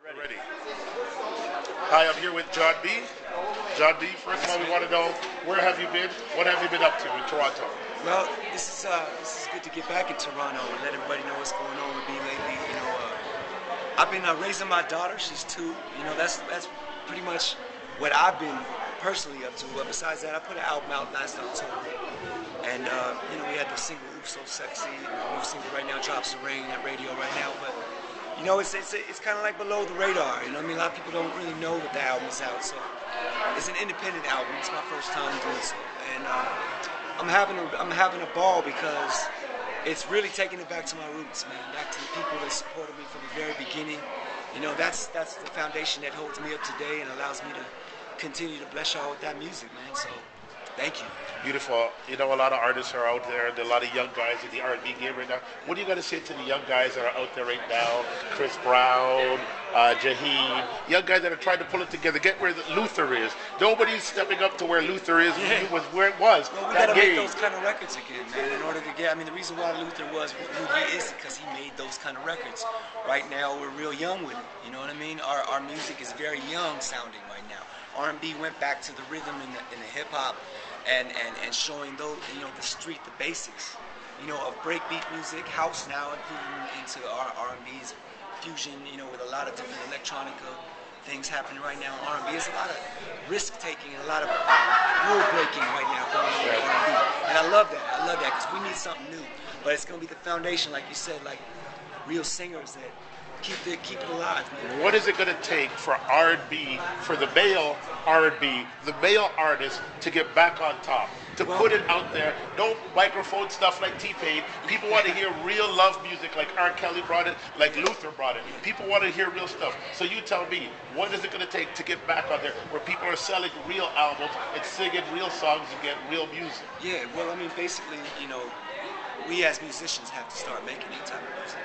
Ready. Hi, I'm here with John B. John B, first of all, we want to know, where have you been? What have you been up to in Toronto? Well, this is good to get back in Toronto and let everybody know what's going on with me lately. I've been raising my daughter. She's 2. That's pretty much what I've been personally up to. But besides that, I put an album out last October, and we had the single "Oops So Sexy." The new single right now drops the rain at radio right now, but. It's kind of like below the radar. A lot of people don't really know that the album is out. So it's an independent album. It's my first time doing so, and I'm having a ball because it's really taking it back to my roots, man. Back to the people that supported me from the very beginning. That's the foundation that holds me up today and allows me to continue to bless y'all with that music, man. So thank you. Beautiful. A lot of artists are out there, and a lot of young guys in the R&B game right now. What do you got to say to the young guys that are out there right now? Chris Brown, Jaheim, young guys that are trying to pull it together, get where Luther is. Nobody's stepping up to where Luther is. Yeah. Was where it was. Well, we got to make those kind of records again, man. In order to get, the reason why Luther was who he is because he made those kind of records. Right now, we're real young with it. You know what I mean? Our music is very young sounding right now. R&B went back to the rhythm and the hip hop. And showing those, the street, the basics, of breakbeat music, house now, including into our R&B's fusion, with a lot of different electronica things happening right now in R&B. There's a lot of risk taking and a lot of rule breaking right now going on in R&B, and I love that because we need something new. But it's gonna be the foundation, like you said, like real singers that keep it alive, man. What is it going to take for R&B, for the male R&B, the male artist to get back on top, to put it out there? No microphone stuff like T-Pain. People want to hear real love music like R. Kelly brought it, like Luther brought it. People want to hear real stuff. So you tell me, what is it going to take to get back on there where people are selling real albums and singing real songs and get real music? Yeah, well, basically, we as musicians have to start making that type of music.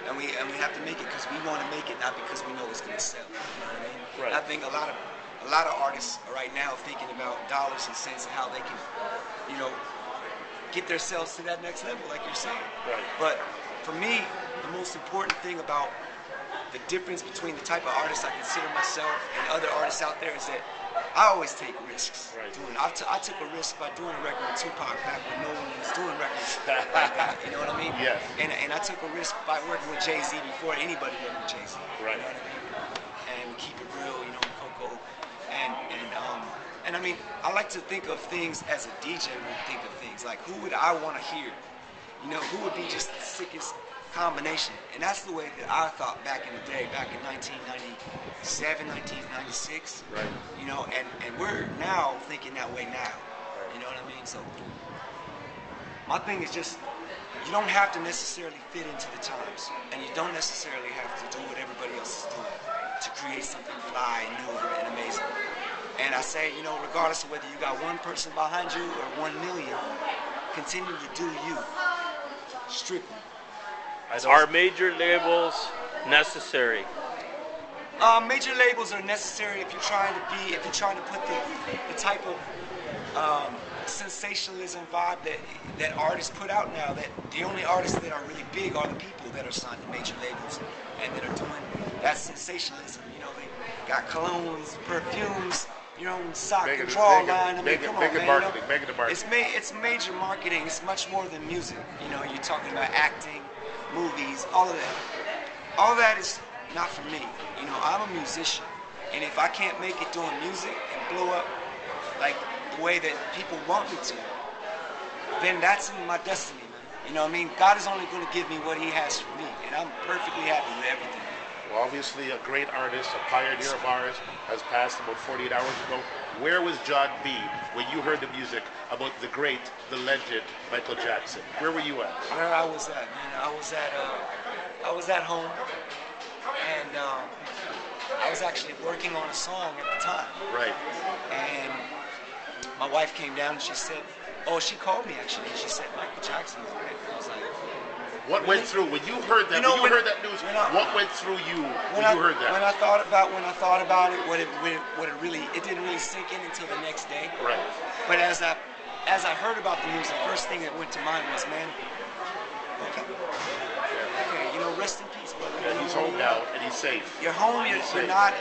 And we have to make it because we want to make it, not because we know it's going to sell. You know what I mean? Right. I think a lot of artists are right now thinking about dollars and cents and how they can, get themselves to that next level, like you're saying. Right. But for me, the most important thing about the difference between the type of artist I consider myself and other artists out there is that I always take risks. Right. I took a risk by doing a record with Tupac back when no one was doing records like that. You know what I mean? Yes. And I took a risk by working with Jay-Z before anybody worked with Jay-Z. Right. You know what I mean? And keep it real, Coco. And I like to think of things as a DJ would think of things. Like, who would I want to hear? Who would be just the sickest combination? And that's the way that I thought back in the day, back in 1997, 1996. Right. And we're now thinking that way now. You know what I mean? So my thing is just, you don't have to necessarily fit into the times, and you don't necessarily have to do what everybody else is doing to create something fly and new and amazing. And I say, regardless of whether you got one person behind you or 1 million, continue to do you. Strictly. Are major labels necessary? Major labels are necessary if you're trying to put the type of sensationalism vibe that artists put out now. That the only artists that are really big are the people that are signed to major labels and that are doing that sensationalism. They got colognes, perfumes, sock and draw line. Come on, man. It's major marketing. It's much more than music. You're talking about acting, movies, all of that. All of that is not for me. I'm a musician, and if I can't make it doing music and blow up like the way that people want me to, then that's in my destiny, man. God is only going to give me what He has for me, and I'm perfectly happy with everything. Well, obviously, a great artist, a pioneer of ours, has passed about 48 hours ago. Where was John B when you heard the music about the great, the legend, Michael Jackson? Where were you at? Where I was at, man, I was at home, and I was actually working on a song at the time. Right. And my wife came down and she said, she called me actually, and she said, Michael Jackson was dead. I was like, what went through when you heard that? When you heard that news, what went through you when you heard that? When I thought about it, it didn't really sink in until the next day. Right. But as I heard about the news, the first thing that went to mind was, man, okay, rest in peace, brother. He's home now, and he's safe. You're home. You're not.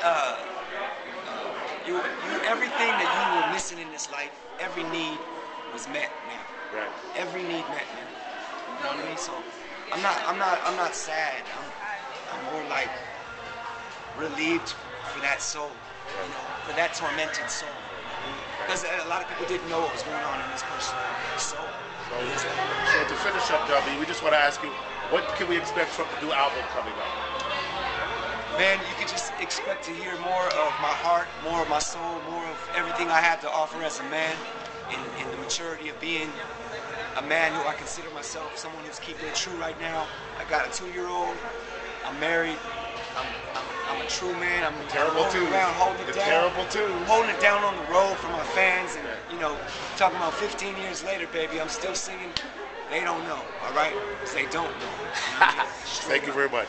You everything that you were missing in this life, every need was met now. Right. Every need met, man. You know what I mean? So I'm not sad. I'm more like relieved for that soul, you know, for that tormented soul. Because a lot of people didn't know what was going on in this person's soul. So to finish up, Dubby, we just want to ask you, what can we expect from the new album coming up? Man, you can just expect to hear more of my heart, more of my soul, more of everything I have to offer as a man, in the maturity of being a man who I consider myself, someone who's keeping it true right now. I got a 2-year-old. I'm married. I'm a true man. I'm terrible too. Holding it down. Terrible too. Holding it down on the road for my fans, and you know, talking about 15 years later, baby, I'm still singing. They don't know, all right? 'Cause they don't know. Thank you very much.